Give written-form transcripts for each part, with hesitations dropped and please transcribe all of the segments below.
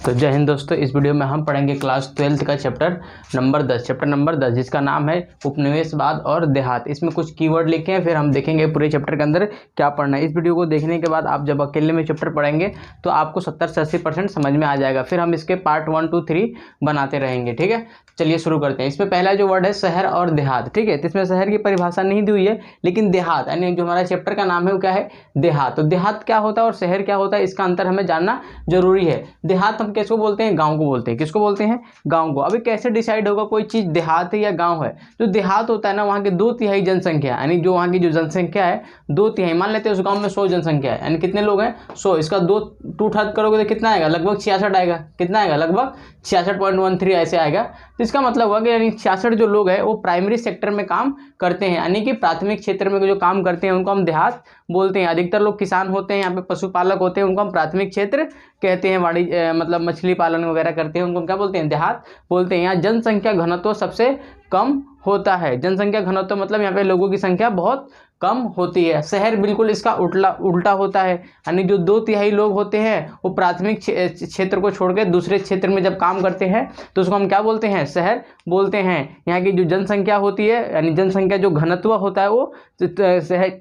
तो जय हिंद दोस्तों, इस वीडियो में हम पढ़ेंगे क्लास 12th का चैप्टर नंबर 10 जिसका नाम है उपनिवेशवाद और देहात। इसमें कुछ कीवर्ड लिखे हैं, फिर हम देखेंगे पूरे चैप्टर के अंदर क्या पढ़ना है। इस वीडियो को देखने के बाद आप जब अकेले में चैप्टर पढ़ेंगे तो आपको 70 से 80% समझ में आ जाएगा। फिर हम इसके पार्ट 1, 2, 3 बनाते रहेंगे। ठीक है, चलिए शुरू करते हैं। इसमें पहला जो वर्ड है शहर और देहात। ठीक है, तो इसमें शहर की परिभाषा नहीं दी हुई है, लेकिन देहात यानी जो हमारा चैप्टर का नाम है वो क्या है, देहात। तो देहात क्या होता है और शहर क्या होता है, इसका अंतर हमें जानना जरूरी है। देहात हम किसको बोलते हैं, गांव को बोलते हैं। किसको बोलते हैं, गांव को। अभी कैसे डिसाइड होगा कोई चीज देहात है या गांव है। जो देहात होता है ना, वहाँ के 2/3 जनसंख्या, यानी जो वहाँ की जो जनसंख्या है 2/3, मान लेते हैं उस गांव में 100 जनसंख्या है, यानी कितने लोग हैं, 100। इसका 2 ठत करोगे तो कितना आएगा, लगभग 66 आएगा। कितना आएगा, लगभग 66.13 ऐसे आएगा। तो इसका मतलब हुआ कि यानी 66 जो लोग हैं वो प्राइमरी सेक्टर में काम करते हैं, यानी कि प्राथमिक क्षेत्र में जो काम करते हैं उनको हम देहात बोलते हैं। अधिकतर लोग किसान होते हैं, यहाँ पे पशुपालक होते हैं, उनको हम प्राथमिक क्षेत्र कहते हैं। वाणिज्य मतलब मछली पालन वगैरह करते हैं, उनको हम क्या बोलते हैं, देहात बोलते हैं। यहाँ जनसंख्या घनत्व सबसे कम होता है। जनसंख्या घनत्व मतलब यहाँ पे लोगों की संख्या बहुत कम होती है। शहर बिल्कुल इसका उल्टा होता है, यानी जो 2/3 लोग होते हैं वो प्राथमिक क्षेत्र को छोड़कर दूसरे क्षेत्र में जब काम करते हैं तो उसको हम क्या बोलते हैं, शहर बोलते हैं। यहाँ की जो जनसंख्या होती है, यानी जनसंख्या जो घनत्व होता है वो शहर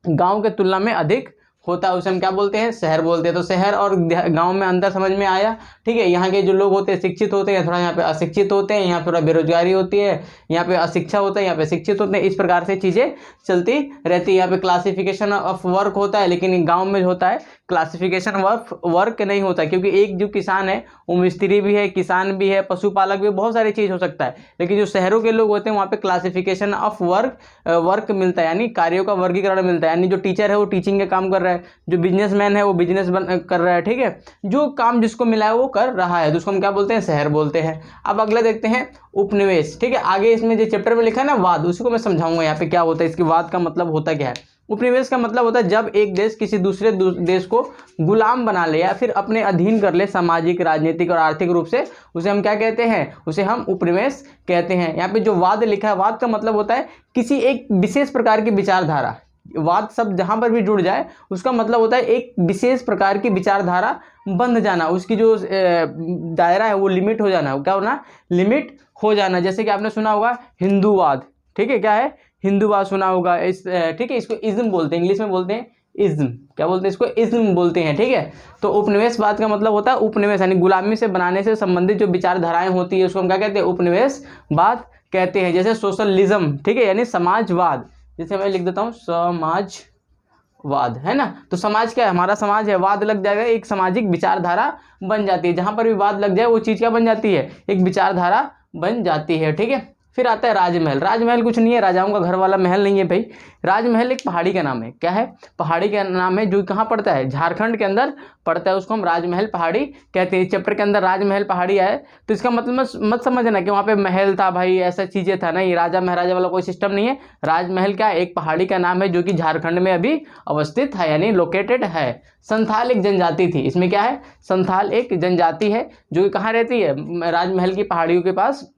गांव के तुलना में अधिक होता है, उसे हम क्या बोलते हैं, शहर बोलते हैं। तो शहर और गांव में अंतर समझ में आया। ठीक है, यहाँ के जो लोग होते हैं शिक्षित होते हैं, थोड़ा यहाँ पे अशिक्षित होते हैं, यहाँ थोड़ा बेरोजगारी होती है, यहाँ पे अशिक्षा होता है, यहाँ पे शिक्षित होते हैं। इस प्रकार से चीजें चलती रहती है। यहाँ पे क्लासिफिकेशन ऑफ वर्क होता है, लेकिन गाँव में होता है क्लासिफिकेशन वर्क नहीं होता, क्योंकि एक जो किसान है वो मिस्त्री भी है, किसान भी है, पशुपालक भी, बहुत सारी चीज हो सकता है। लेकिन जो शहरों के लोग होते हैं वहाँ पे क्लासिफिकेशन ऑफ वर्क मिलता है, यानी कार्यों का वर्गीकरण मिलता है। यानी जो टीचर है वो टीचिंग का काम कर रहा है, जो बिजनेसमैन है वो बिजनेस कर रहा है। ठीक है, जो काम जिसको मिला है वो कर रहा है, तो उसको हम क्या बोलते हैं, शहर बोलते हैं। अब अगला देखते हैं उपनिवेश। ठीक है, आगे इसमें जो चैप्टर में लिखा है ना वाद, उसी को मैं समझाऊंगा यहाँ पे क्या होता है, इसकी वाद का मतलब होता क्या है। उपनिवेश का मतलब होता है जब एक देश किसी दूसरे देश को गुलाम बना ले या फिर अपने अधीन कर ले, सामाजिक, राजनीतिक और आर्थिक रूप से, उसे हम क्या कहते हैं, उसे हम उपनिवेश कहते हैं। यहाँ पे जो वाद लिखा है, वाद का मतलब होता है किसी एक विशेष प्रकार की विचारधारा। वाद शब्द जहां पर भी जुड़ जाए उसका मतलब होता है एक विशेष प्रकार की विचारधारा बंध जाना, उसकी जो दायरा है वो लिमिट हो जाना। क्या होना, लिमिट हो जाना। जैसे कि आपने सुना होगा हिंदूवाद। ठीक है, क्या है, हिंदूवाद सुना होगा। ठीक है, इसको इज्म बोलते हैं, इंग्लिश में बोलते हैं इज्म। क्या बोलते हैं इसको, इज्म बोलते हैं। ठीक है, तो उपनिवेशवाद का मतलब होता है उपनिवेश, यानी गुलामी से बनाने से संबंधित जो विचारधाराएं होती है उसको हम क्या कहते हैं, उपनिवेशवाद कहते हैं। जैसे सोशलिज्म, ठीक है, यानी समाजवाद। जैसे मैं लिख देता हूं समाजवाद, है ना। तो समाज क्या है, हमारा समाज है, वाद लग जाएगा, एक सामाजिक विचारधारा बन जाती है। जहां पर भी वाद लग जाए वो चीज क्या बन जाती है, एक विचारधारा बन जाती है। ठीक है, फिर आता है राजमहल। राजमहल कुछ नहीं है, राजाओं का घर वाला महल नहीं है भाई। राजमहल एक पहाड़ी का नाम है। क्या है, पहाड़ी का नाम है, जो कहाँ पड़ता है, झारखंड के अंदर पड़ता है, उसको हम राजमहल पहाड़ी कहते हैं। इस चैप्टर के अंदर राजमहल पहाड़ी है, तो इसका मतलब मत समझना कि वहाँ पे महल था भाई, ऐसा चीजें था, नहीं, राजा महाराजा वाला कोई सिस्टम नहीं है। राजमहल क्या, एक पहाड़ी का नाम है जो कि झारखंड में अभी अवस्थित है, यानी लोकेटेड है। संथाल एक जनजाति थी, इसमें क्या है, संथाल एक जनजाति है जो कि कहाँ रहती है, राजमहल की पहाड़ियों के पास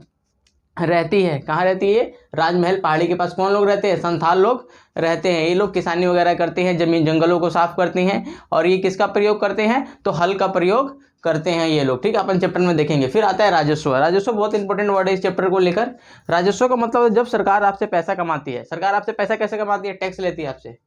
रहती है। कहाँ रहती है, राजमहल पहाड़ी के पास। कौन लोग रहते हैं, संथाल लोग रहते हैं। ये लोग किसानी वगैरह करते हैं, जमीन जंगलों को साफ करते हैं, और ये किसका प्रयोग करते हैं, तो हल का प्रयोग करते हैं ये लोग। ठीक है, अपन चैप्टर में देखेंगे। फिर आता है राजस्व। राजस्व बहुत इंपॉर्टेंट वर्ड है इस चैप्टर को लेकर। राजस्व का मतलब जब सरकार आपसे पैसा कमाती है। सरकार आपसे पैसा कैसे कमाती है, टैक्स लेती है आपसे।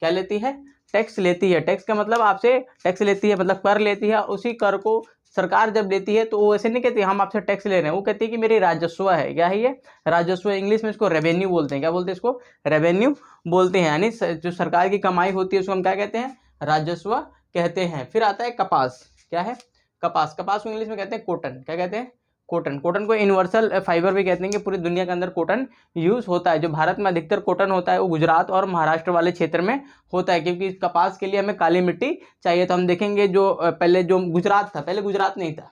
क्या लेती है, टैक्स लेती है। टैक्स का मतलब आपसे टैक्स लेती है, मतलब कर लेती है। उसी कर को सरकार जब लेती है तो वो ऐसे नहीं कहती हम आपसे टैक्स ले रहे हैं, वो कहती है कि मेरी राजस्व है। क्या है ये, राजस्व। इंग्लिश में इसको रेवेन्यू बोलते हैं। क्या बोलते हैं इसको, रेवेन्यू बोलते हैं। यानी जो सरकार की कमाई होती है उसको हम क्या कहते हैं, राजस्व कहते हैं। फिर आता है कपास। क्या है, कपास। कपास को इंग्लिश में कहते हैं कॉटन। क्या कहते हैं, कॉटन। कॉटन को यूनिवर्सल फाइबर भी कहते हैं कि पूरी दुनिया के अंदर कॉटन यूज होता है। जो भारत में अधिकतर कॉटन होता है वो गुजरात और महाराष्ट्र वाले क्षेत्र में होता है, क्योंकि कपास के लिए हमें काली मिट्टी चाहिए। तो हम देखेंगे जो पहले जो गुजरात था, पहले गुजरात नहीं था,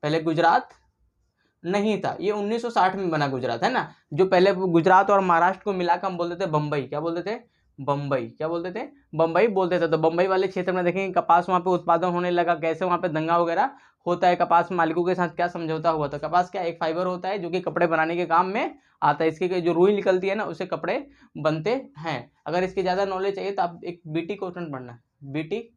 पहले गुजरात नहीं था, ये 1960 में बना गुजरात, है ना। जो पहले गुजरात और महाराष्ट्र को मिलाकर हम बोलते थे बम्बई। क्या बोलते थे, बम्बई। क्या बोलते थे, बम्बई बोलते थे। तो बम्बई वाले क्षेत्र में देखेंगे कपास वहाँ पे उत्पादन होने लगा। कैसे, वहाँ पे दंगा वगैरह होता है, कपास मालिकों के साथ क्या समझौता हुआ था। कपास क्या एक फाइबर होता है जो कि कपड़े बनाने के काम में आता है। इसकी जो रुई निकलती है ना, उससे कपड़े बनते हैं। अगर इसकी ज्यादा नॉलेज चाहिए तो आप एक बीटी क्वेश्चन पढ़ना, बीटी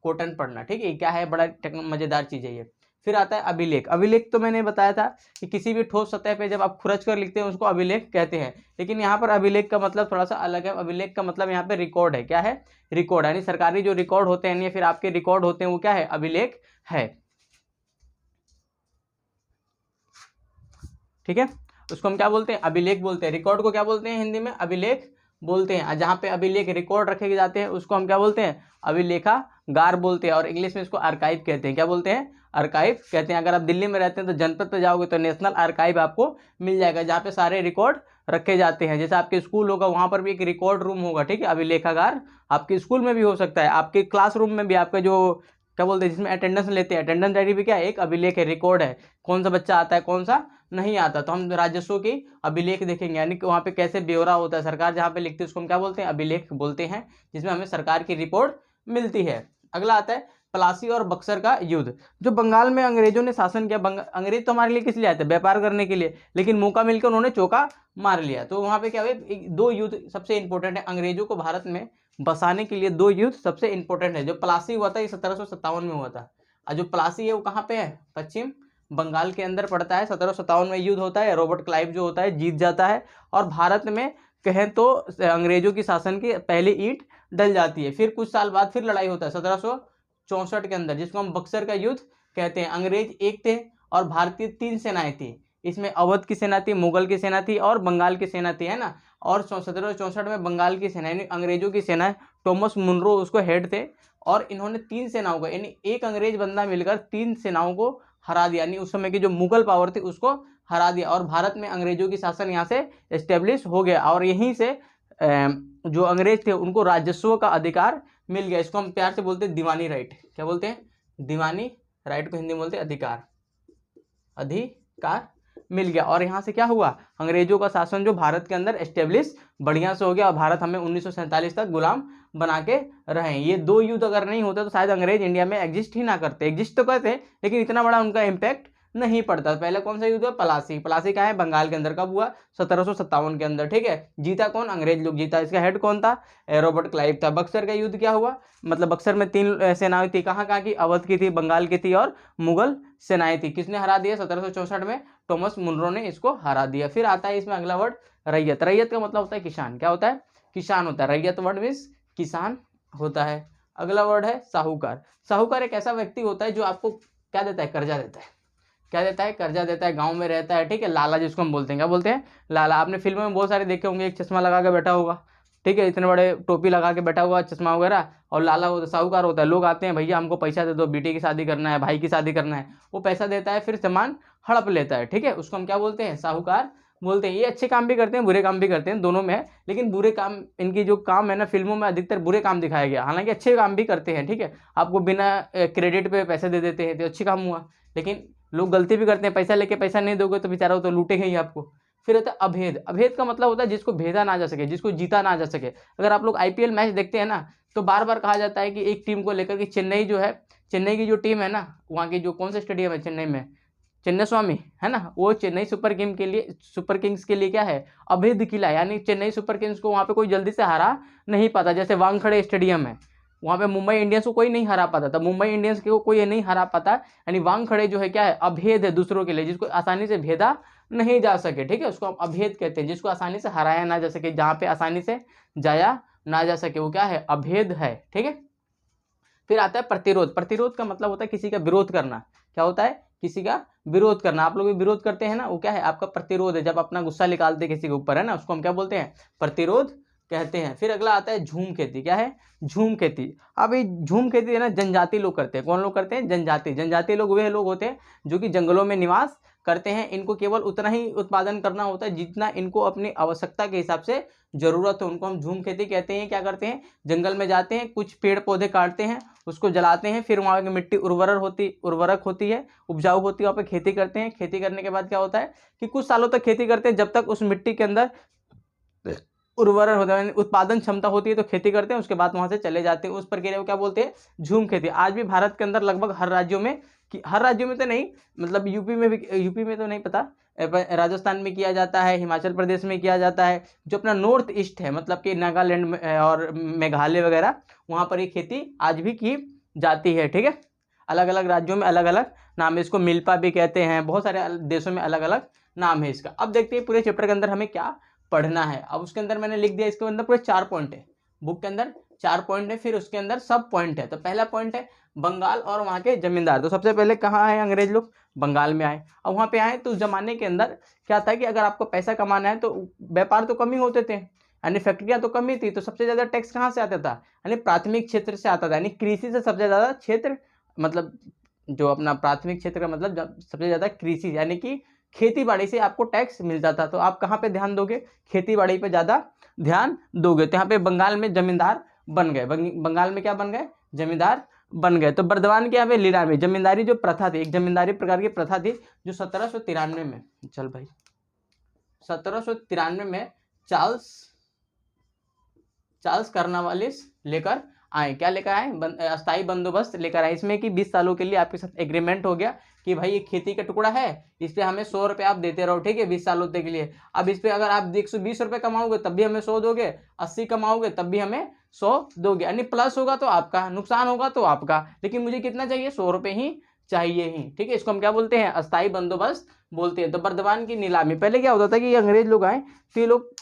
कॉटन पढ़ना, ठीक है। क्या है, बड़ा मजेदार चीज है ये। फिर आता है अभिलेख। अभिलेख तो मैंने बताया था कि किसी भी ठोस सतह पे जब आप खुरच कर लिखते हैं उसको अभिलेख कहते हैं, लेकिन यहाँ पर अभिलेख का मतलब थोड़ा सा अलग है। अभिलेख का मतलब यहाँ पे रिकॉर्ड है। क्या है, रिकॉर्ड, यानी सरकारी जो रिकॉर्ड होते हैं या फिर आपके रिकॉर्ड होते हैं वो क्या है, अभिलेख है, ठीक है। उसको हम क्या बोलते हैं, अभिलेख बोलते हैं। रिकॉर्ड को क्या बोलते हैं हिंदी में, अभिलेख बोलते हैं। जहाँ पे अभिलेख रिकॉर्ड रखे जाते हैं उसको हम क्या बोलते हैं, अभिलेखागार बोलते हैं, और इंग्लिश में इसको आर्काइव कहते हैं। क्या बोलते हैं, आर्काइव कहते हैं। अगर आप दिल्ली में रहते हैं तो जनपद पे जाओगे तो नेशनल आर्काइव आपको मिल जाएगा, जहाँ पे सारे रिकॉर्ड रखे जाते हैं। जैसे आपके स्कूल होगा वहाँ पर भी एक रिकॉर्ड रूम होगा, ठीक है। अभिलेखागार आपके स्कूल में भी हो सकता है, आपके क्लासरूम में भी, आपका जो क्या बोलते हैं जिसमें अटेंडेंस लेते हैं, अटेंडेंस डायरी भी क्या है, एक अभिलेख है, रिकॉर्ड है, कौन सा बच्चा आता है कौन सा नहीं आता। तो हम राजस्व की अभिलेख देखेंगे, यानी कि वहाँ पे कैसे ब्यौरा होता है, सरकार जहाँ पे लिखती है उसको हम क्या बोलते हैं, अभिलेख बोलते हैं, जिसमें हमें सरकार की रिपोर्ट मिलती है। अगला आता है प्लासी और बक्सर का युद्ध। जो बंगाल में अंग्रेजों ने शासन किया, अंग्रेज तो हमारे लिए किस लिए आए थे, व्यापार करने के लिए, लेकिन मौका मिलकर उन्होंने चौका मार लिया। तो वहाँ पे क्या हुआ, दो युद्ध सबसे इंपॉर्टेंट है अंग्रेजों को भारत में बसाने के लिए, दो युद्ध सबसे इंपॉर्टेंट है। जो प्लासी हुआ था ये 1757 में हुआ था, और जो प्लासी है वो कहाँ पे है, पश्चिम बंगाल के अंदर पड़ता है। 1757 में युद्ध होता है, रॉबर्ट क्लाइव जो होता है जीत जाता है, और भारत में कहें तो अंग्रेजों की शासन की पहली ईंट डल जाती है। फिर कुछ साल बाद फिर लड़ाई होता है 1764 के अंदर, जिसको हम बक्सर का युद्ध कहते हैं। अंग्रेज एक थे और भारतीय तीन सेनाएं थी, इसमें अवध की सेना थी, मुगल की सेना थी और बंगाल की सेना थी, है ना। और 1764 में बंगाल की सेना यानी अंग्रेजों की सेना, थॉमस मुनरो उसको हेड थे, और इन्होंने तीन सेनाओं को, यानी एक अंग्रेज बंदा मिलकर तीन सेनाओं को हरा दिया, यानी उस समय की जो मुगल पावर थी उसको हरा दिया, और भारत में अंग्रेजों की शासन यहाँ से एस्टेब्लिश हो गया। और यहीं से जो अंग्रेज थे उनको राजस्व का अधिकार मिल गया। इसको हम प्यार से बोलते हैं दीवानी राइट। क्या बोलते हैं, दीवानी राइट को हिंदी में बोलते हैं अधिकार, अधिकार मिल गया। और यहाँ से क्या हुआ, अंग्रेजों का शासन जो भारत के अंदर एस्टेब्लिश बढ़िया से हो गया, और भारत हमें 1947 तक गुलाम बना के रहे। ये दो युद्ध अगर नहीं होते तो शायद अंग्रेज इंडिया में एग्जिस्ट ही ना करते। एग्जिस्ट तो करते लेकिन इतना बड़ा उनका इम्पैक्ट नहीं पड़ता। पहले कौन सा युद्ध हुआ, प्लासी। प्लासी कहाँ है, बंगाल के अंदर। कब हुआ, 1757 के अंदर, ठीक है। जीता कौन, अंग्रेज लोग जीता। इसका हेड कौन था, रॉबर्ट क्लाइव था। बक्सर का युद्ध क्या हुआ, मतलब बक्सर में तीन सेनाएं थी, कहाँ कहाँ की, अवध की थी, बंगाल की थी और मुगल सेनाएं थी। किसने हरा दिया, 1764 में थॉमस मुनरो ने इसको हरा दिया। फिर आता है इसमें अगला वर्ड रैयत। रैयत का मतलब होता है किसान। क्या होता है, किसान होता है। रैयत वर्ड मीन्स किसान होता है। अगला वर्ड है साहूकार। साहूकार एक ऐसा व्यक्ति होता है जो आपको क्या देता है, कर्जा देता है। क्या देता है, कर्जा देता है, गांव में रहता है, ठीक है। लाला जिसको हम बोलते हैं, क्या बोलते हैं, लाला। आपने फिल्मों में बहुत सारे देखे होंगे, एक चश्मा लगा के बैठा होगा, ठीक है, इतने बड़े टोपी लगा के बैठा हुआ, चश्मा वगैरह, और लाला होता साहूकार होता है। लोग आते हैं, भैया हमको पैसा दे दो, बेटी की शादी करना है, भाई की शादी करना है, वो पैसा देता है, फिर सामान हड़प लेता है, ठीक है। उसको हम क्या बोलते हैं, साहूकार बोलते हैं। ये अच्छे काम भी करते हैं, बुरे काम भी करते हैं, दोनों में है, लेकिन बुरे काम, इनकी जो काम है ना फिल्मों में अधिकतर बुरे काम दिखाया गया, हालांकि अच्छे काम भी करते हैं, ठीक है। आपको बिना क्रेडिट पे पैसे दे देते हैं तो अच्छी काम हुआ, लेकिन लोग गलती भी करते हैं, पैसा लेके पैसा नहीं दोगे तो बेचारा तो लूटेगा ही आपको। फिर होता है अभेद। अभेद का मतलब होता है जिसको भेदा ना जा सके, जिसको जीता ना जा सके। अगर आप लोग आईपीएल मैच देखते हैं ना तो बार बार कहा जाता है कि एक टीम को लेकर कि चेन्नई जो है, चेन्नई की जो टीम है ना, वहाँ की जो कौन सा स्टेडियम है चेन्नई में, चेन्नई स्वामी है ना, वो चेन्नई सुपर किंग्स के लिए क्या है, अभेद किला। यानी चेन्नई सुपर किंग्स को वहाँ पे कोई जल्दी से हरा नहीं पाता। जैसे वानखेड़े स्टेडियम है, वहाँ पे मुंबई इंडियंस को कोई नहीं हरा पाता था, मुंबई इंडियंस को कोई नहीं हरा पाता। यानी वानखेड़े जो है क्या है, अभेद है दूसरों के लिए, जिसको आसानी से भेदा नहीं जा सके, ठीक है। उसको हम अभेद कहते हैं, जिसको आसानी से हराया ना जा सके, जहाँ पे आसानी से जाया ना जा सके, वो क्या है, अभेद है, ठीक है। फिर आता है प्रतिरोध। प्रतिरोध का मतलब होता है किसी का विरोध करना। क्या होता है, किसी का विरोध करना। आप लोग भी विरोध करते हैं ना, वो क्या है, आपका प्रतिरोध है। जब अपना गुस्सा निकालते हैं किसी के ऊपर, है ना, उसको हम क्या बोलते हैं, प्रतिरोध कहते हैं। फिर अगला आता है झूम खेती। क्या है, झूम खेती। अब ये झूम खेती है ना जनजाति लोग करते हैं। कौन लोग करते हैं, जनजाति। जनजाति लोग वे लोग होते हैं जो कि जंगलों में निवास करते हैं। इनको केवल उतना ही उत्पादन करना होता है जितना इनको अपनी आवश्यकता के हिसाब से जरूरत है। उनको हम झूम खेती कहते हैं। क्या करते हैं, जंगल में जाते हैं, कुछ पेड़ पौधे काटते हैं, उसको जलाते हैं, फिर वहाँ की मिट्टी उर्वरक होती है, उपजाऊ होती है, वहाँ पे खेती करते हैं। खेती करने के बाद क्या होता है कि कुछ सालों तक खेती करते हैं, जब तक उस मिट्टी के अंदर उर्वरक होता है, उत्पादन क्षमता होती है, तो खेती करते हैं, उसके बाद वहां से चले जाते हैं। उस प्रक्रिया को क्या बोलते हैं, झूम खेती। आज भी भारत के अंदर लगभग हर राज्यों में, हर राज्यों में तो नहीं, मतलब यूपी में भी, यूपी में तो नहीं पता, राजस्थान में किया जाता है, हिमाचल प्रदेश में किया जाता है, जो अपना नॉर्थ ईस्ट है, मतलब कि नागालैंड और मेघालय वगैरह, वहाँ पर ये खेती आज भी की जाती है, ठीक है। अलग अलग राज्यों में अलग अलग नाम है, इसको मिल्पा भी कहते हैं, बहुत सारे देशों में अलग अलग नाम है इसका। अब देखते हैं पूरे चैप्टर के अंदर हमें क्या पढ़ना है। अब उसके अंदर मैंने लिख दिया, इसके अंदर पूरे 4 पॉइंट है, बुक के अंदर 4 पॉइंट है, फिर उसके अंदर सब पॉइंट है। तो पहला पॉइंट है बंगाल और वहाँ के जमींदार। तो सबसे पहले कहाँ आए अंग्रेज लोग? बंगाल में आए। अब वहाँ पे आए तो उस जमाने के अंदर क्या था कि अगर आपको पैसा कमाना है तो व्यापार तो कम ही होते थे, यानी फैक्ट्रियाँ तो कम ही थी, तो सबसे ज़्यादा टैक्स कहाँ से आता था? यानी प्राथमिक क्षेत्र से आता था, यानी कृषि से सबसे ज़्यादा क्षेत्र, मतलब जो अपना प्राथमिक क्षेत्र का मतलब सबसे ज़्यादा कृषि यानी कि खेती बाड़ी से आपको टैक्स मिलता था। तो आप कहाँ पे ध्यान दोगे? खेती बाड़ी पे ज़्यादा ध्यान दोगे। तो यहाँ पे बंगाल में जमींदार बन गए, बंगाल में क्या बन गए? जमींदार बन गए। तो बर्दवान के यहाँ पे लीलामी, जमींदारी जो प्रथा थी, एक जमींदारी प्रकार की प्रथा थी जो 1793 में, चल भाई 1793 में चार्ल्स कर्नवालिस लेकर आए। क्या लेकर आए? अस्थायी बंदोबस्त लेकर आए। इसमें कि 20 सालों के लिए आपके साथ एग्रीमेंट हो गया कि भाई ये खेती का टुकड़ा है, इस पे हमें 100 रुपये आप देते रहो, ठीक है, 20 सालों तक के लिए। अब इस पे अगर आप 120 रुपये कमाओगे तब भी हमें 100 दोगे, 80 कमाओगे तब भी हमें 100 दोगे, यानी प्लस होगा तो आपका, नुकसान होगा तो आपका, लेकिन मुझे कितना चाहिए? 100 रुपये ही चाहिए ही, ठीक है। इसको हम क्या बोलते हैं? अस्थायी बंदोबस्त बोलते हैं। तो बर्दवान की नीलामी, पहले क्या होता था कि ये अंग्रेज लोग आए तो ये लोग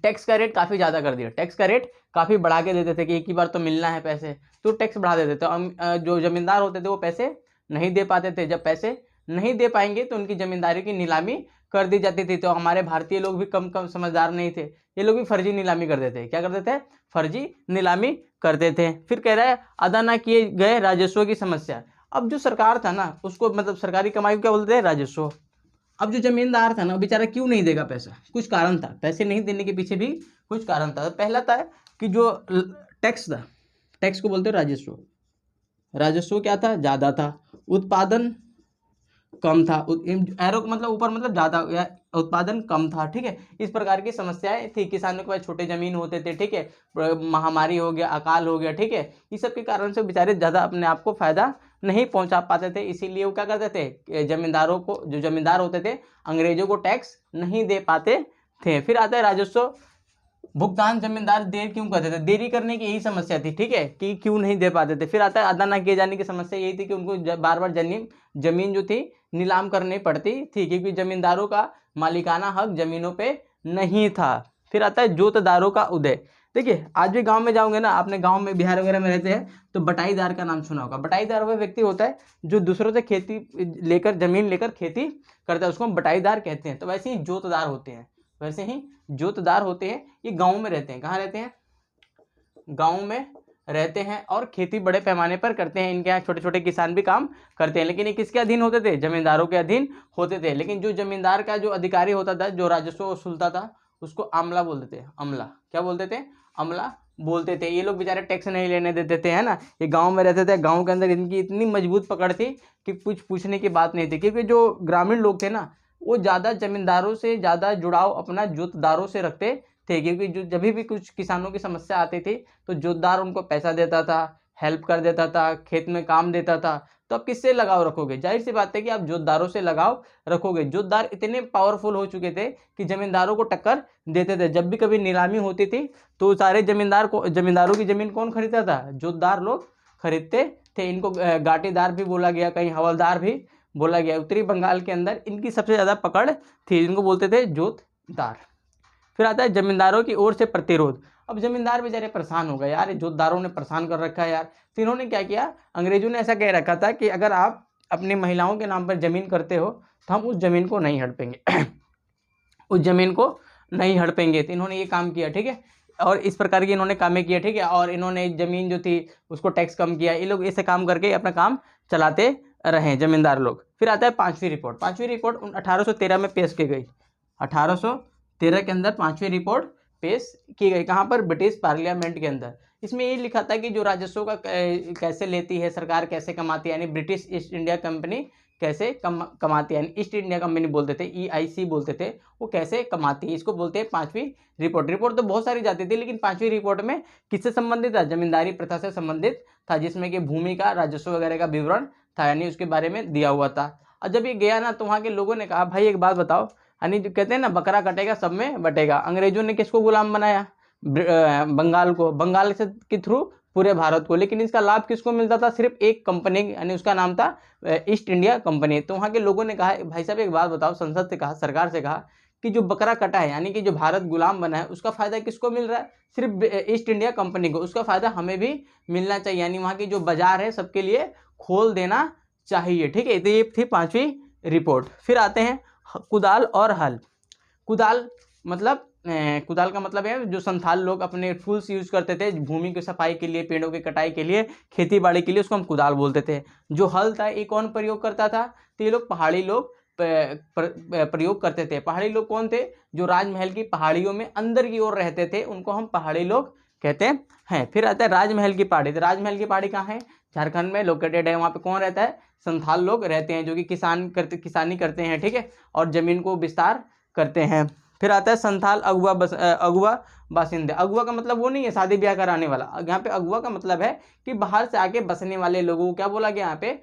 टैक्स का रेट काफ़ी ज़्यादा कर दिया, टैक्स का रेट काफ़ी बढ़ा के देते थे कि एक ही बार तो मिलना है पैसे, तो टैक्स बढ़ा देते थे। जो जमींदार होते थे वो पैसे नहीं दे पाते थे, जब पैसे नहीं दे पाएंगे तो उनकी जमींदारी की नीलामी कर दी जाती थी। तो हमारे भारतीय लोग भी कम कम समझदार नहीं थे, ये लोग भी फर्जी नीलामी करते थे। क्या करते थे? फर्जी नीलामी करते थे। फिर कह रहा है अदा ना किए गए राजस्व की समस्या। अब जो सरकार था ना उसको, मतलब सरकारी कमाई को क्या बोलते हैं? राजस्व। अब जो जमींदार था ना वो बेचारा क्यों नहीं देगा पैसा? कुछ कारण था, पैसे नहीं देने के पीछे भी कुछ कारण था। पहला था कि जो टैक्स था, टैक्स को बोलते हैं राजस्व। राजस्व क्या था? ज़्यादा था। उत्पादन कम था, एरो मतलब ऊपर मतलब ज़्यादा, या उत्पादन कम था, ठीक है। इस प्रकार की समस्याएं थी। किसानों के पास छोटे जमीन होते थे, ठीक है, महामारी हो गया, अकाल हो गया, ठीक है, इस सब के कारण से बेचारे ज़्यादा अपने आप को फायदा नहीं पहुंचा पाते थे। इसीलिए वो क्या करते थे? जमींदारों को, जो जमींदार होते थे, अंग्रेजों को टैक्स नहीं दे पाते थे। फिर आता है राजस्व भुगतान। जमींदार देर क्यों करते थे? देरी करने की यही समस्या थी, ठीक है, कि क्यों नहीं दे पाते थे। फिर आता है अदा न किए जाने की समस्या, यही थी कि उनको बार बार जमीन जो थी नीलाम करनी पड़ती थी, क्योंकि जमींदारों का मालिकाना हक जमीनों पे नहीं था। फिर आता है जोतदारों का उदय। देखिए आज भी गांव में जाओगे ना, आपने गांव में बिहार वगैरह में रहते हैं तो बटाईदार का नाम सुना होगा। बटाईदार वह व्यक्ति होता है जो दूसरों से खेती लेकर, जमीन लेकर खेती करता है, उसको हम बटाईदार कहते हैं। तो वैसे ही जोतदार होते हैं, वैसे ही जोतदार होते हैं, ये गाँव में रहते हैं। कहाँ रहते हैं? गाँव में रहते हैं और खेती बड़े पैमाने पर करते हैं। इनके यहाँ छोटे छोटे किसान भी काम करते हैं, लेकिन ये किसके अधीन होते थे? जमींदारों के अधीन होते थे। लेकिन जो जमींदार का जो अधिकारी होता था, जो राजस्व वसूलता था, उसको अमला बोलते थे। अमला क्या बोलते थे? अमला बोलते थे। ये लोग बेचारे टैक्स नहीं लेने देते थे, है ना। ये गांव में रहते थे, गांव के अंदर इनकी इतनी मजबूत पकड़ थी कि कुछ पूछने की बात नहीं थी, क्योंकि जो ग्रामीण लोग थे ना वो ज़्यादा जमींदारों से ज़्यादा जुड़ाव अपना जोतदारों से रखते थे, क्योंकि जो जब भी कुछ किसानों की समस्या आती थी तो जोतदार उनको पैसा देता था, हेल्प कर देता था, खेत में काम देता था। तो आप किससे लगाव रखोगे? जाहिर सी बात है कि आप जोतदारों से लगाव रखोगे। जोतदार इतने पावरफुल हो चुके थे कि जमींदारों को टक्कर देते थे। जब भी कभी नीलामी होती थी तो सारे जमींदारों की जमीन कौन खरीदता था? जोतदार लोग खरीदते थे। इनको गाटेदार भी बोला गया, कहीं हवलदार भी बोला गया। उत्तरी बंगाल के अंदर इनकी सबसे ज़्यादा पकड़ थी, इनको बोलते थे जोतदार। फिर आता है जमींदारों की ओर से प्रतिरोध। अब जमींदार बेचारे परेशान हो गए, यार जोतदारों ने परेशान कर रखा है यार। तो इन्होंने क्या किया? अंग्रेजों ने ऐसा कह रखा था कि अगर आप अपनी महिलाओं के नाम पर जमीन करते हो तो हम उस जमीन को नहीं हड़पेंगे उस जमीन को नहीं हड़पेंगे। तो इन्होंने ये काम किया, ठीक है, और इस प्रकार के इन्होंने कामें किए, ठीक है, और इन्होंने जमीन जो थी उसको टैक्स कम किया। ये लोग ऐसे काम करके अपना काम चलाते रहे जमींदार लोग। फिर आता है पांचवी रिपोर्ट। पांचवी रिपोर्ट 1813 में पेश की गई। 1813 के अंदर पांचवी रिपोर्ट पेश की गई। कहाँ पर? ब्रिटिश पार्लियामेंट के अंदर। इसमें ये लिखा था कि जो राजस्व का कैसे लेती है सरकार, कैसे कमाती है, यानी ब्रिटिश ईस्ट इंडिया कंपनी कैसे कमाती है, यानी ईस्ट इंडिया कंपनी बोलते थे, EIC बोलते थे, वो कैसे कमाती है, इसको बोलते हैं पांचवी रिपोर्ट। रिपोर्ट तो बहुत सारी जाती थी, लेकिन पांचवी रिपोर्ट में किससे संबंधित था? जमींदारी प्रथा से संबंधित था, जिसमें कि भूमि का, राजस्व वगैरह का विवरण था, यानी उसके बारे में दिया हुआ था। और जब ये गया ना तो वहाँ के लोगों ने कहा भाई एक बात बताओ, यानी जो कहते हैं ना बकरा कटेगा सब में बटेगा। अंग्रेजों ने किसको गुलाम बनाया? बंगाल को। बंगाल से के थ्रू पूरे भारत को। लेकिन इसका लाभ किसको मिलता था? सिर्फ एक कंपनी, यानी उसका नाम था ईस्ट इंडिया कंपनी। तो वहाँ के लोगों ने कहा भाई साहब एक बात बताओ, संसद से कहा, सरकार से कहा कि जो बकरा कटा है, यानी कि जो भारत गुलाम बना है, उसका फायदा किसको मिल रहा है? सिर्फ ईस्ट इंडिया कंपनी को। उसका फायदा हमें भी मिलना चाहिए, यानी वहाँ की जो बाजार है सबके लिए खोल देना चाहिए। ठीक है, तो ये थी 5वीं रिपोर्ट। फिर आते हैं कुदाल और हल। कुदाल मतलब कुदाल का मतलब है जो संथाल लोग अपने टूल्स यूज करते थे भूमि की सफाई के लिए, पेड़ों की कटाई के लिए, खेती बाड़ी के लिए, उसको हम कुदाल बोलते थे। जो हल था ये कौन प्रयोग करता था? तो ये लोग पहाड़ी लोग प्रयोग करते थे। पहाड़ी लोग कौन थे? जो राजमहल की पहाड़ियों में अंदर की ओर रहते थे, उनको हम पहाड़ी लोग कहते हैं। फिर आता है राजमहल की पहाड़ी। तो राजमहल की पहाड़ी कहाँ है? झारखंड में लोकेटेड है। वहाँ पे कौन रहता है? संथाल लोग रहते हैं, जो कि किसानी करते हैं। ठीक है, और जमीन को विस्तार करते हैं। फिर आता है संथाल अगुआ बासिंदे। अगुआ का मतलब वो नहीं है शादी ब्याह कराने वाला। यहाँ पे अगुआ का मतलब है कि बाहर से आके बसने वाले लोगों को क्या बोला गया? यहाँ पे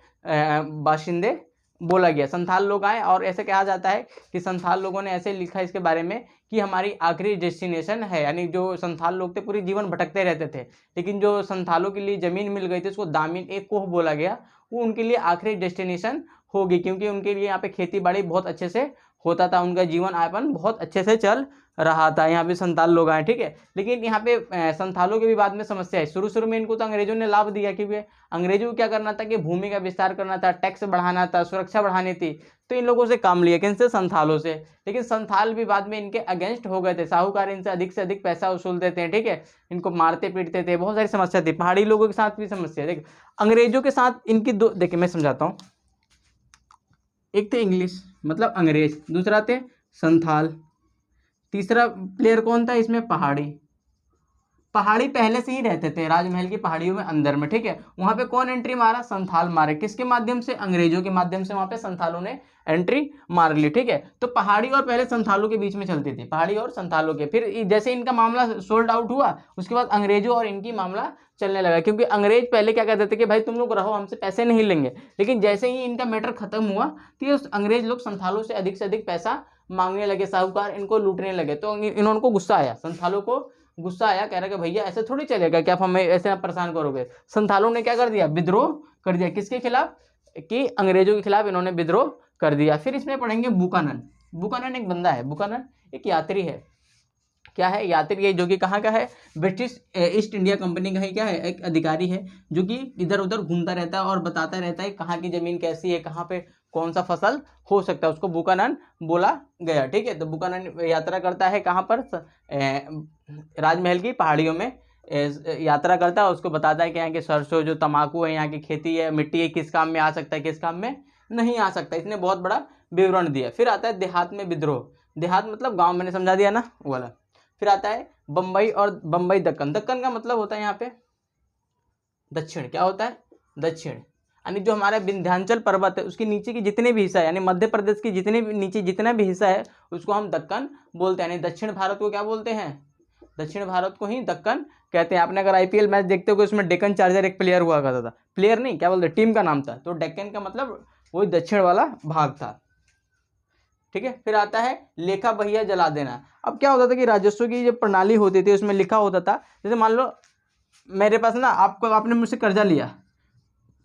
बाशिंदे बोला गया। संथाल लोग आए, और ऐसे कहा जाता है कि संथाल लोगों ने ऐसे लिखा इसके बारे में कि हमारी आखिरी डेस्टिनेशन है। यानी जो संथाल लोग थे पूरी जीवन भटकते रहते थे, लेकिन जो संथालों के लिए जमीन मिल गई थी उसको दामिन एक कोह बोला गया, वो उनके लिए आखिरी डेस्टिनेशन होगी, क्योंकि उनके लिए यहाँ पे खेती बाड़ी बहुत अच्छे से होता था, उनका जीवन यापन बहुत अच्छे से चल रहा था। यहाँ पे संथाल लोग आए। ठीक है, लेकिन यहाँ पे संथालों के भी बाद में समस्या है। शुरू में इनको तो अंग्रेजों ने लाभ दिया, क्योंकि अंग्रेजों को क्या करना था कि भूमि का विस्तार करना था, टैक्स बढ़ाना था, सुरक्षा बढ़ानी थी। तो इन लोगों से काम लिया, किनसे? संथालों से। लेकिन संथाल भी बाद में इनके अगेंस्ट हो गए थे। साहूकार इनसे अधिक पैसा वसूलते थे। ठीक है, इनको मारते पीटते थे, बहुत सारी समस्या थी। पहाड़ी लोगों के साथ भी समस्या। देख, अंग्रेजों के साथ इनकी दो, देखिए मैं समझाता हूँ। एक थे इंग्लिश मतलब अंग्रेज, दूसरा थे संथाल, तीसरा प्लेयर कौन था इसमें? पहाड़ी। पहाड़ी पहले से ही रहते थे राजमहल की पहाड़ियों में अंदर में। ठीक है, वहां पे कौन एंट्री मारा? संथाल मारे। किसके माध्यम से? अंग्रेजों के माध्यम से वहां पे संथालों ने एंट्री मार ली। ठीक है, तो पहाड़ी और पहले संथालों के बीच में चलती थी, पहाड़ी और संथालों के। फिर जैसे इनका मामला सोल्ड आउट हुआ, उसके बाद अंग्रेजों और इनकी मामला चलने लगा, क्योंकि अंग्रेज पहले क्या कहते थे कि भाई तुम लोग रहो, हमसे पैसे नहीं लेंगे। लेकिन जैसे ही इनका मैटर खत्म हुआ तो ये अंग्रेज लोग संथालों से अधिक पैसा मांगने लगे, साहूकार इनको लूटने लगे। तो इन्होंने को गुस्सा आया, संथालों को गुस्सा आया, कह रहा कि भैया ऐसे थोड़ी चलेगा कि आप हमें ऐसे परेशान करोगे। संथालों ने क्या कर दिया? विद्रोह कर दिया। किसके खिलाफ? कि अंग्रेजों के खिलाफ इन्होंने विद्रोह कर दिया। फिर इसमें पढ़ेंगे बुकानन। बुकानन एक बंदा है, बुकानन एक यात्री है। क्या है? यात्री है, जो कि कहाँ का है? ब्रिटिश ईस्ट इंडिया कंपनी का है। क्या है? एक अधिकारी है, जो कि इधर उधर घूमता रहता है और बताता रहता है कहाँ की जमीन कैसी है, कहाँ पे कौन सा फसल हो सकता है, उसको बुकानन बोला गया। ठीक है, तो बुकानन यात्रा करता है कहाँ पर? राजमहल की पहाड़ियों में यात्रा करता है। उसको बताता है कि यहाँ के सरसों, जो तम्बाकू है, यहाँ की खेती है, मिट्टी है, किस काम में आ सकता है, किस काम में नहीं आ सकता। इसने बहुत बड़ा विवरण दिया। फिर आता है देहात में विद्रोह। देहात मतलब गांव, मैंने समझा दिया ना वाला। फिर आता है बंबई और बंबई दक्कन। दक्कन का मतलब होता है यहाँ पे दक्षिण। क्या होता है? दक्षिण, यानी जो हमारा विंध्याचल पर्वत है उसके नीचे की जितने भी हिस्सा है, यानी मध्य प्रदेश की जितने भी नीचे जितना भी हिस्सा है उसको हम दक्कन बोलते हैं। यानी दक्षिण भारत को क्या बोलते हैं? दक्षिण भारत को ही दक्कन कहते हैं। आपने अगर आईपीएल मैच देखते हो, उसमें डेक्कन चार्जर एक प्लेयर हुआ करता था, प्लेयर नहीं क्या बोलते, टीम का नाम था। तो डेक्कन का मतलब वही दक्षिण वाला भाग था। ठीक है, फिर आता है लेखा बहिया जला देना। अब क्या होता था कि राजस्व की जो प्रणाली होती थी उसमें लिखा होता था, जैसे मान लो मेरे पास ना, आपने मुझसे कर्जा लिया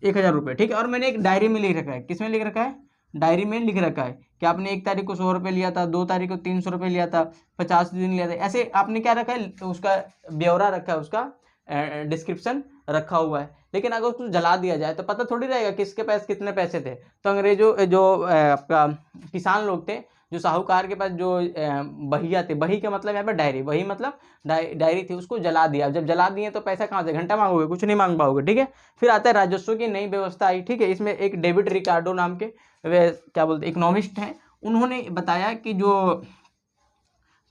1000 रुपये। ठीक है, और मैंने एक डायरी में लिख रखा है। किसमें लिख रखा है? डायरी में लिख रखा है कि आपने 1 तारीख को 100 रुपये लिया था, 2 तारीख को 300 रुपये लिया था, 50 दिन लिया था। ऐसे आपने क्या रखा है? उसका ब्यौरा रखा है, उसका डिस्क्रिप्शन रखा हुआ है। लेकिन अगर उसको जला दिया जाए तो पता थोड़ी रहेगा किसके पास कितने पैसे थे। तो अंग्रेजों जो आपका किसान लोग थे, जो साहूकार के पास जो बहिया थे, बही का मतलब यहाँ पर डायरी, वही मतलब डायरी थी, उसको जला दिया। जब जला दिए तो पैसा कहाँ से? घंटा मांगोगे? कुछ नहीं मांग पाओगे। ठीक है, फिर आता है राजस्व की नई व्यवस्था आई। ठीक है, इसमें एक डेविड रिकार्डो नाम के वे क्या बोलते इकोनॉमिस्ट हैं, उन्होंने बताया कि जो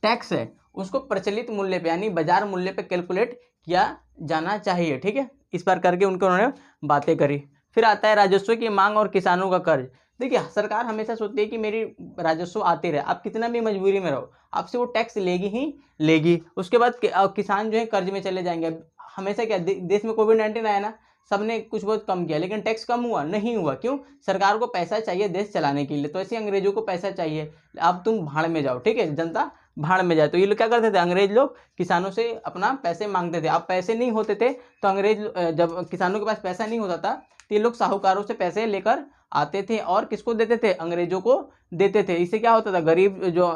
टैक्स है उसको प्रचलित मूल्य पे, यानी बाजार मूल्य पे कैलकुलेट किया जाना चाहिए। ठीक है, इस पर करके उन्होंने बातें करी। फिर आता है राजस्व की मांग और किसानों का कर्ज। देखिए, सरकार हमेशा सोचती है कि मेरी राजस्व आती रहे, आप कितना भी मजबूरी में रहो, आपसे वो टैक्स लेगी ही लेगी। उसके बाद किसान जो है कर्ज में चले जाएंगे। हमेशा क्या देश में कोविड-19 आया ना, सबने कुछ बहुत कम किया, लेकिन टैक्स कम हुआ नहीं हुआ। क्यों? सरकार को पैसा चाहिए देश चलाने के लिए। तो ऐसे अंग्रेजों को पैसा चाहिए, अब तुम भाड़ में जाओ। ठीक है, जनता भाड़ में जाए। तो ये लोग क्या करते थे, अंग्रेज लोग किसानों से अपना पैसे मांगते थे। अब पैसे नहीं होते थे तो अंग्रेज, जब किसानों के पास पैसा नहीं होता था तो ये लोग साहूकारों से पैसे लेकर आते थे और किसको देते थे, अंग्रेजों को देते थे। इससे क्या होता था, गरीब जो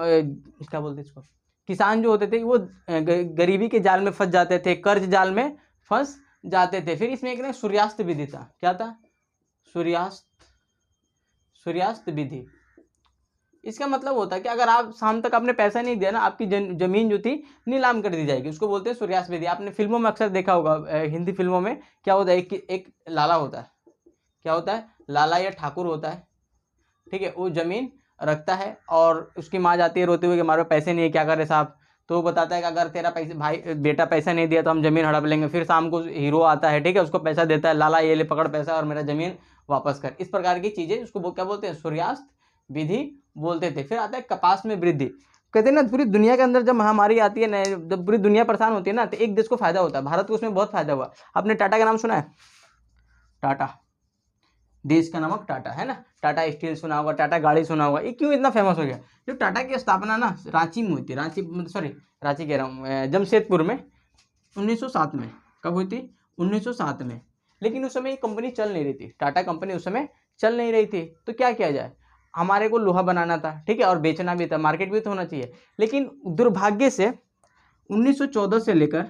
क्या बोलते इसको, किसान जो होते थे वो गरीबी के जाल में फंस जाते थे, कर्ज जाल में फंस जाते थे। फिर इसमें एक ना सूर्यास्त विधि था। क्या था, सूर्यास्त विधि। इसका मतलब होता है कि अगर आप शाम तक आपने पैसा नहीं दिया ना, आपकी जमीन जो थी नीलाम कर दी जाएगी। उसको बोलते हैं सूर्यास्त विधि। आपने फिल्मों में अक्सर देखा होगा, हिंदी फिल्मों में क्या होता है, एक लाला होता है, क्या होता है, लाला या ठाकुर होता है, ठीक है। वो जमीन रखता है और उसकी माँ जाती है रोते हुए कि हमारे पास पैसे नहीं है, क्या करे साहब। तो वो बताता है कि अगर तेरा पैसे भाई बेटा पैसा नहीं दिया तो हम जमीन हड़प लेंगे। फिर शाम को हीरो आता है, ठीक है, उसको पैसा देता है, लाला ये ले पकड़ पैसा और मेरा जमीन वापस कर। इस प्रकार की चीजें, उसको क्या बोलते हैं, सूर्यास्त विधि बोलते थे। फिर आता है कपास में वृद्धि। कहते हैं ना, पूरी दुनिया के अंदर जब महामारी आती है ना, जब पूरी दुनिया परेशान होती है ना, तो एक देश को फायदा होता है, भारत को उसमें बहुत फायदा हुआ। आपने टाटा का नाम सुना है, टाटा, देश का नमक टाटा, है ना। टाटा स्टील सुना होगा, टाटा गाड़ी सुना होगा। ये क्यों इतना फेमस हो गया, जो टाटा की स्थापना ना रांची में हुई थी, रांची कह रहा हूँ, जमशेदपुर में 1907 में। कब हुई थी, 1907 में। लेकिन उस समय ये कंपनी चल नहीं रही थी, टाटा कंपनी उस समय चल नहीं रही थी। तो क्या किया जाए, हमारे को लोहा बनाना था, ठीक है, और बेचना भी था, मार्केट भी तो होना चाहिए। लेकिन दुर्भाग्य से 1914 से लेकर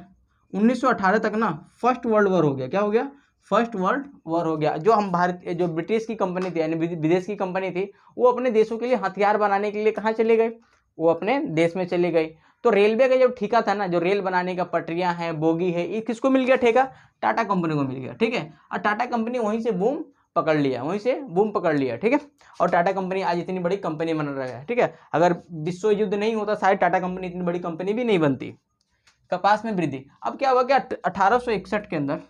1918 तक ना फर्स्ट वर्ल्ड वॉर हो गया। क्या हो गया, फर्स्ट वर्ल्ड वॉर हो गया। जो हम जो ब्रिटिश की कंपनी थी, यानी विदेश की कंपनी थी, वो अपने देशों के लिए हथियार बनाने के लिए कहाँ चले गए, वो अपने देश में चले गए। तो रेलवे का जब ठेका था ना, जो रेल बनाने का, पटरियां हैं, बोगी है, ये किसको मिल गया ठेका, टाटा कंपनी को मिल गया, ठीक है। और टाटा कंपनी वहीं से बूम पकड़ लिया, ठीक है। और टाटा कंपनी आज इतनी बड़ी कंपनी बन रहा है, ठीक है। अगर विश्व युद्ध नहीं होता शायद टाटा कंपनी इतनी बड़ी कंपनी भी नहीं बनती। कपास में वृद्धि। अब क्या हुआ, क्या 1861 के अंदर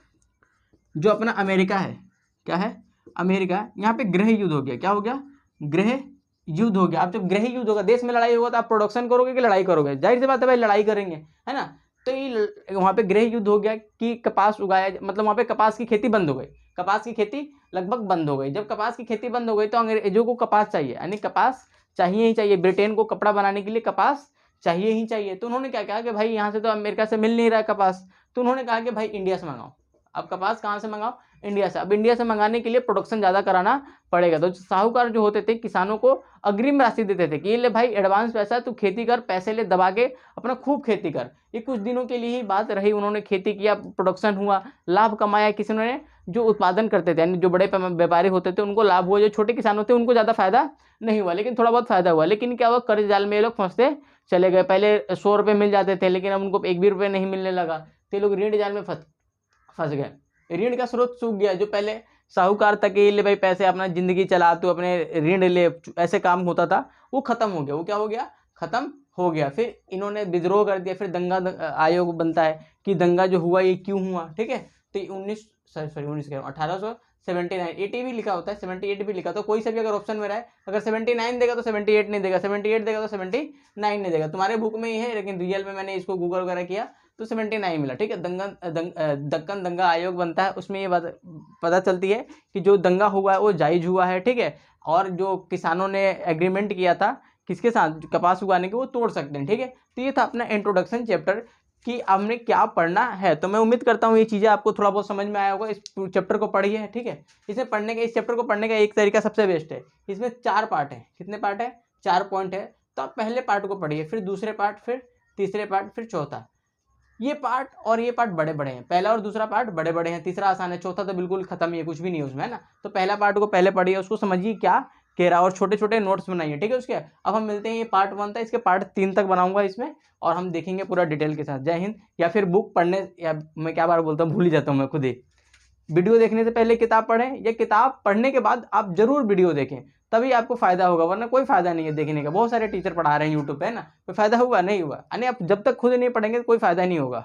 जो अपना अमेरिका है, क्या है, अमेरिका, यहाँ पे गृह युद्ध हो गया। क्या हो गया, गृह युद्ध हो गया। अब जब गृह युद्ध होगा, देश में लड़ाई होगा, तो आप प्रोडक्शन करोगे कि लड़ाई करोगे, जाहिर सी बात है भाई लड़ाई करेंगे, है ना। तो ये वहाँ पे गृह युद्ध हो गया कि कपास उगाया, मतलब वहाँ पे कपास की खेती बंद हो गई, कपास की खेती लगभग बंद हो गई। जब कपास की खेती बंद हो गई तो अंग्रेजों को कपास चाहिए, यानी कपास चाहिए ही चाहिए। ब्रिटेन को कपड़ा बनाने के लिए कपास चाहिए ही चाहिए। तो उन्होंने क्या कहा कि भाई यहाँ से तो अमेरिका से मिल नहीं रहा है कपास, तो उन्होंने कहा कि भाई इंडिया से मंगाओ। अब कपास कहाँ से मंगाओ, इंडिया से। अब इंडिया से मंगाने के लिए प्रोडक्शन ज़्यादा कराना पड़ेगा। तो साहूकार जो होते थे किसानों को अग्रिम राशि देते थे कि ये ले भाई एडवांस पैसा, तू खेती कर, पैसे ले दबा के अपना खूब खेती कर। ये कुछ दिनों के लिए ही बात रही, उन्होंने खेती किया, प्रोडक्शन हुआ, लाभ कमाया। किसी ने जो उत्पादन करते थे, यानी जो बड़े व्यापारी होते थे उनको लाभ हुआ, जो छोटे किसानों थे उनको ज़्यादा फायदा नहीं हुआ, लेकिन थोड़ा बहुत फायदा हुआ। लेकिन क्या हुआ, कर्ज जाल में ये लोग फंसते चले गए। पहले 100 रुपये मिल जाते थे, लेकिन अब उनको 1 भी रुपये नहीं मिलने लगा, तो ये लोग ऋण जाल में फंस गए। ऋण का स्रोत सूख गया। जो पहले साहूकार तक ये ले भाई पैसे अपना जिंदगी चला, तो अपने ऋण ले, ऐसे काम होता था, वो खत्म हो गया। वो क्या हो गया, खत्म हो गया। फिर इन्होंने विद्रोह कर दिया। फिर दंगा आयोग बनता है कि दंगा जो हुआ ये क्यों हुआ, ठीक है। तो 1879, 80 भी लिखा होता है, 78 भी लिखा, तो कोई सा भी अगर ऑप्शन में रहा है, अगर 79 देगा तो 78 नहीं देगा, 78 देगा तो 79 नहीं देगा। तुम्हारे बुक में ही है, लेकिन रियल में मैंने इसको गूगल वगैरह किया तो 79 मिला, ठीक है। दक्कन दंगा आयोग बनता है, उसमें ये बात पता चलती है कि जो दंगा हुआ है वो जायज हुआ है, ठीक है। और जो किसानों ने एग्रीमेंट किया था किसके साथ, कपास उगाने के, वो तोड़ सकते हैं, ठीक है। तो ये था अपना इंट्रोडक्शन चैप्टर कि हमने क्या पढ़ना है। तो मैं उम्मीद करता हूँ ये चीज़ें आपको थोड़ा बहुत समझ में आया होगा। इस चैप्टर को पढ़िए, ठीक है। इस चैप्टर को पढ़ने का एक तरीका सबसे बेस्ट है, इसमें 4 पार्ट है। कितने पार्ट है, 4 पॉइंट है। तो आप पहले पार्ट को पढ़िए, फिर दूसरे पार्ट, फिर तीसरे पार्ट, फिर चौथा। ये पार्ट और ये पार्ट बड़े बड़े हैं, पहला और दूसरा पार्ट बड़े बड़े हैं, तीसरा आसान है, चौथा तो बिल्कुल खत्म ही है, कुछ भी नहीं है उसमें, है ना। तो पहला पार्ट को पहले पढ़िए, उसको समझिए क्या कह रहा है, और छोटे छोटे नोट्स बनाइए, ठीक है उसके। अब हम मिलते हैं, ये पार्ट 1 था, इसके पार्ट 3 तक बनाऊंगा इसमें, और हम देखेंगे पूरा डिटेल के साथ। जय हिंद। या फिर बुक पढ़ने, या मैं क्या बार बोलता हूँ, भूल ही जाता हूँ मैं खुद ही। वीडियो देखने से पहले किताब पढ़ें, या किताब पढ़ने के बाद आप जरूर वीडियो देखें, तभी आपको फायदा होगा, वरना कोई फायदा नहीं है देखने का। बहुत सारे टीचर पढ़ा रहे हैं यूट्यूब पे, है ना, कोई फायदा हुआ नहीं हुआ, यानी आप जब तक खुद नहीं पढ़ेंगे तो कोई फायदा नहीं होगा।